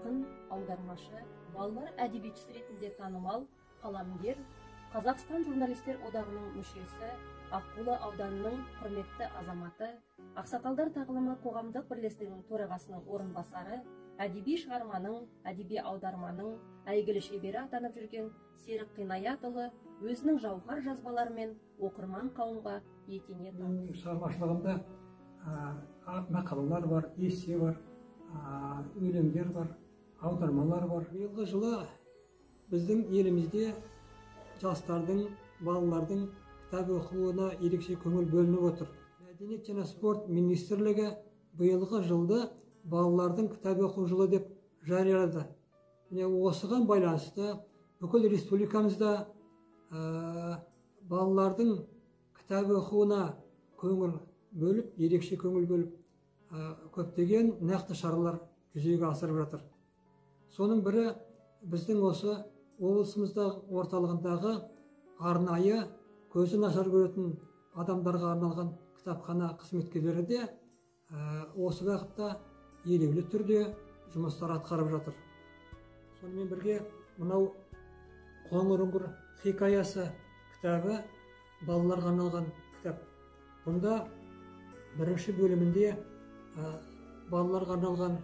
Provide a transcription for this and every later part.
ақын, аудармашы, балалар әдебиетшісі ретінде танымал, қаламгер, Қазақстан журналистер одағының мүшесі, Аққулы ауданының құрметті азаматы, Ақсақалдар тағылымы қоғамдық бірлестігінің төрағасының орынбасары, әдеби шығарманың, әдеби аударманың әйгілі шебері атанып жүрген Серік Қинаятұлы өзінің жауһар жазбаларымен оқырман қауымға етене таныс. Шығармашылығымда мақалалар бар, эссе бар, өлеңдер бар, аудармалар бар. Биылғы жылы біздің елімізде жастардың, балалардың кітап оқуына ерекше көңіл бөлініп отыр. Мәдениет және спорт министрлігі биылғы жылды балалардың кітап оқу жылы деп жариялады. Осыған байланысты бүкіл республикамызда балалардың кітап оқуына көңіл бөліп, ерекше көңіл бөліп, көптеген нақты шаралар жүзеге асырып жатыр. Соның бірі біздің осы облысымыздағы орталығындағы арнайы көзі нашар көретін адамдарға арналған кітапхана қызметкерлері де осы бағытта елеулі түрде жұмыстар атқарып жатыр. Сонымен бірге мынау Қоңыр үңгір хикаясы кітабы балаларға арналған кітап. Бұнда бірінші бөлімінде балаларға арналған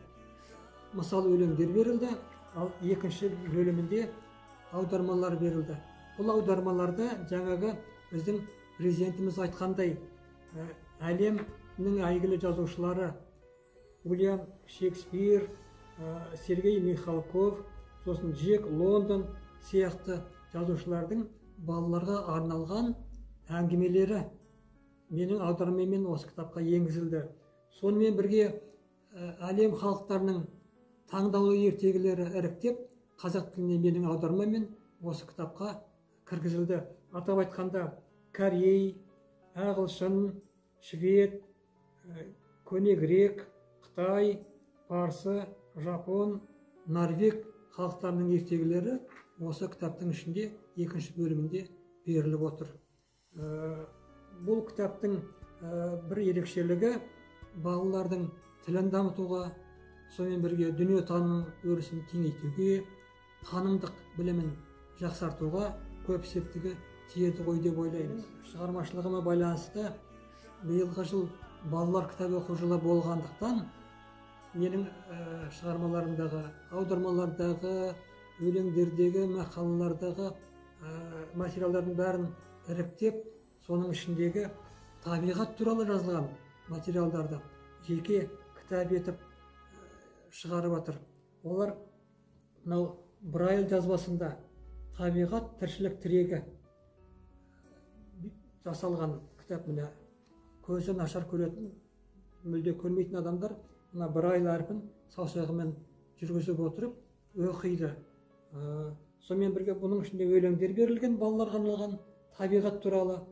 мысал өлеңдер берілді, ал екінші бөлімінде аудармалар берілді. Бұл аудармаларда жаңағы біздің президентіміз айтқандай әлемнің әйгілі жазушылары Уильям Шекспир, Сергей Михалков, сосын Джек Лондон сияқты жазушылардың балаларға арналған әңгімелері менің аудармамен осы кітапқа енгізілді. Сонымен бірге әлем халықтарының таңдаулы ертегілері іріктеп қазақ тіліне менің аудармамен осы кітапқа кіргізілді. Атап айтқанда корей, ағылшын, швед, көне грек, Қытай, парсы, жапон, норвег халықтарының ертегілері осы кітаптың ішінде екінші бөлімінде беріліп отыр. Бұл кітаптың бір ерекшелігі балалардың тілін дамытуға, сонымен бірге дүние танымының өрісін кеңейтуге, танымдық білімін жақсартуға көп септігі тиеді ғой деп ойлаймыз. Шығармашылығыма байланысты биылғы жыл балалар кітап оқу жылы болғандықтан менің шығармаларымдағы, аудармалардағы, өлеңдердегі, мақалалардағы материалдардың бәрін іріктеп, соның ішіндегі табиғат туралы жазылған материалдарды жеке кітап етіп шығарып жатыр. Олар мынау Braille жазбасында табиғат тіршілік тірегі жасалған кітап. Міне көзі нашар көретін, мүлде көрмейтін адамдар мына Braille әрпін саусағымен жүргізіп отырып оқиды. Сонымен бірге бұның ішінде өлеңдер берілген, балаларға арналған табиғат туралы,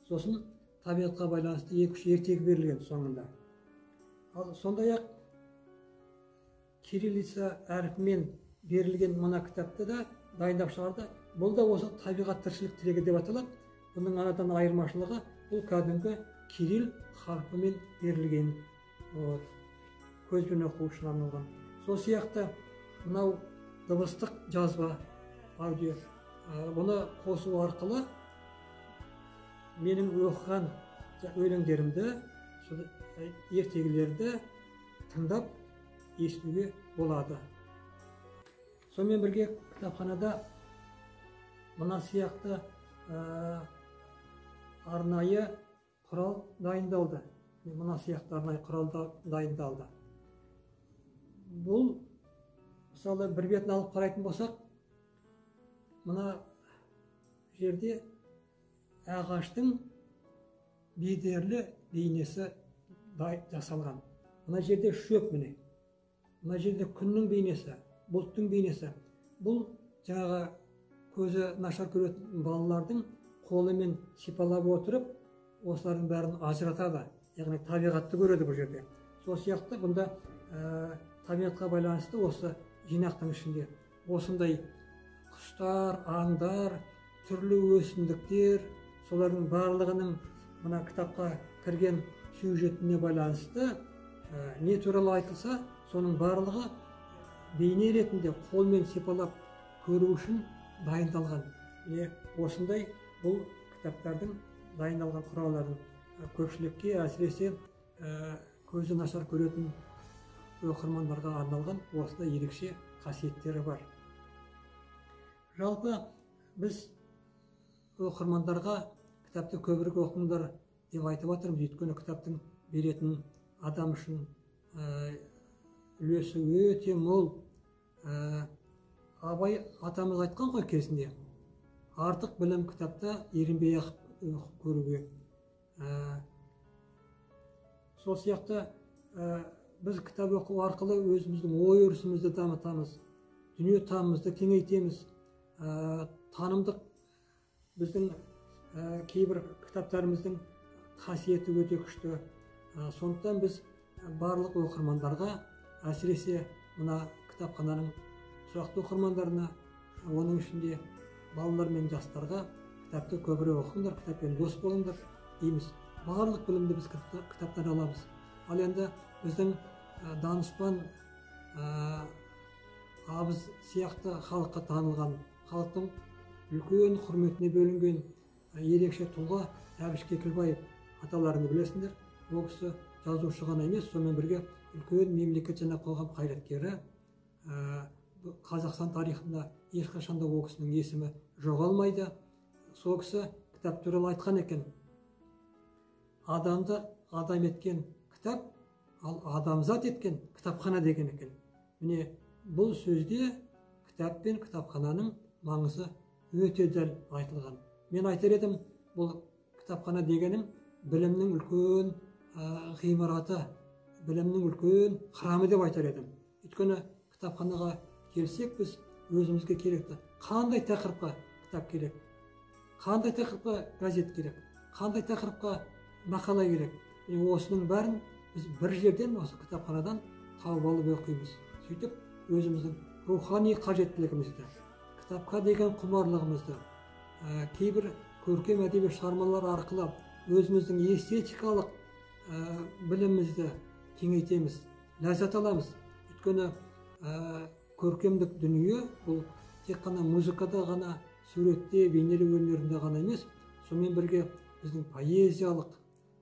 сосын табиғатқа байланысты 2-3 ертегі берілген соңында. Ал сондай-ақ кириллица әрпімен берілген мына кітапты да дайындап шығарды. Бұл да осы табиғат тіршілік тірегі деп аталады. Бұның арадан айырмашылығы, бұл кәдімгі кирилл харпімен берілген, көзбен оқу үшін арналған. Сол сияқты мынау дыбыстық жазба, аудио, бұны қосу арқылы менің оқыған өлеңдерімді, ертегілерді тыңдап естуге болады. Сонымен бірге кітапханада мына сияқты арнайы құрал дайындалды. Мына сияқты арнайы құрал дайындалды. Бұл, мысалы, бір бетін алып қарайтын болсақ, мына жерде ағаштың бедерлі бейнесі жасалған. Мына жерде шөп, міне. Мына жерде күннің бейнесі, бұлттың бейнесі. Бұл жаңағы көзі нашар көретін балалардың қолымен сипалап отырып, осылардың бәрін ажыратады. Яғни табиғатты көреді бұл жерде. Сол сияқты бұнда табиғатқа байланысты осы жинақтың ішінде осындай құстар, аңдар, түрлі өсімдіктер, солардың барлығының мына кітапқа кірген сюжетіне байланысты не туралы айтылса, соның барлығы бейне ретінде қолмен сипалап көру үшін дайындалған. Осындай бұл кітаптардың дайындалған құралдарын көпшілікке, әсіресе көзі нашар көретін оқырмандарға арналған осындай ерекше қасиеттері бар. Жалпы біз оқырмандарға кітапты көбірек оқыңдар деп айтып жатырмыз, өйткені кітаптың беретін адам үшін үлесі өте мол. Абай атамыз айтқан ғой кезінде, артық білім кітапта ерінбей оқып көруге. Сол сияқты біз кітап оқу арқылы өзіміздің ой өрісімізді дамытамыз, дүние танымымызды кеңейтеміз. Танымдық біздің кейбір кітаптарымыздың қасиеті өте күшті. Сондықтан біз барлық оқырмандарға, әсіресе мына кітапхананың тұрақты оқырмандарына, оның ішінде балалар мен жастарға кітапты көбірек оқыңдар, кітаппен дос болыңдар дейміз. Барлық білімді біз кітаптан аламыз. Ал енді біздің данышпан абыз сияқты халыққа танылған, халықтың үлкен құрметіне бөлінген ерекше тұлға Әбіш Кекілбаев аталарыңды білесіңдер. Ол кісі жазушы ғана емес, сонымен бірге үлкен мемлекет және қоғам қайраткері. Қазақстан тарихында ешқашанда ол кісінің есімі жоғалмайды. Сол кісі кітап туралы айтқан екен: адамды адам еткен кітап, ал адамзат еткен кітапхана деген екен. Міне бұл сөзде кітап пен кітапхананың маңызы өте дәл айтылған. Мен айтар едім, бұл кітапхана дегенім білімнің үлкен ғимараты, білімнің үлкен храмы деп айтар едім. Өйткені кітапханаға келсек, біз өзімізге керекті қандай тақырыпқа кітап керек, қандай тақырыпқа газет керек, қандай тақырыпқа мақала керек. Осының бәрін біз бір жерден, осы кітапханадан тауып алып оқимыз. Сөйтіп, өзіміздің рухани қажеттілігімізді, кітапқа деген құмарлығымызды, кейбір көркем әдеби шығармалар арқылы өзіміздің эстетикалық білімімізді кеңейтеміз, ләззат аламыз. Өйткені көркемдік дүние бұл тек қана музыкада ғана, суретте, бейнелеу өнерінде ғана емес, сонымен бірге біздің поэзиялық,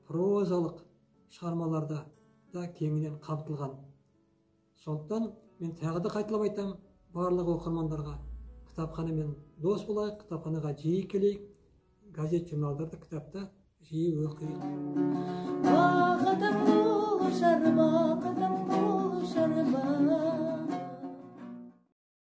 прозалық шығармаларда да кеңінен қамтылған. Сондықтан мен тағы да қайталап айтамын, барлық оқырмандарға кітапханамен дос болайық, кітапханаға жиі келейік, газет, журналдарды, кітапты жиі оқиық.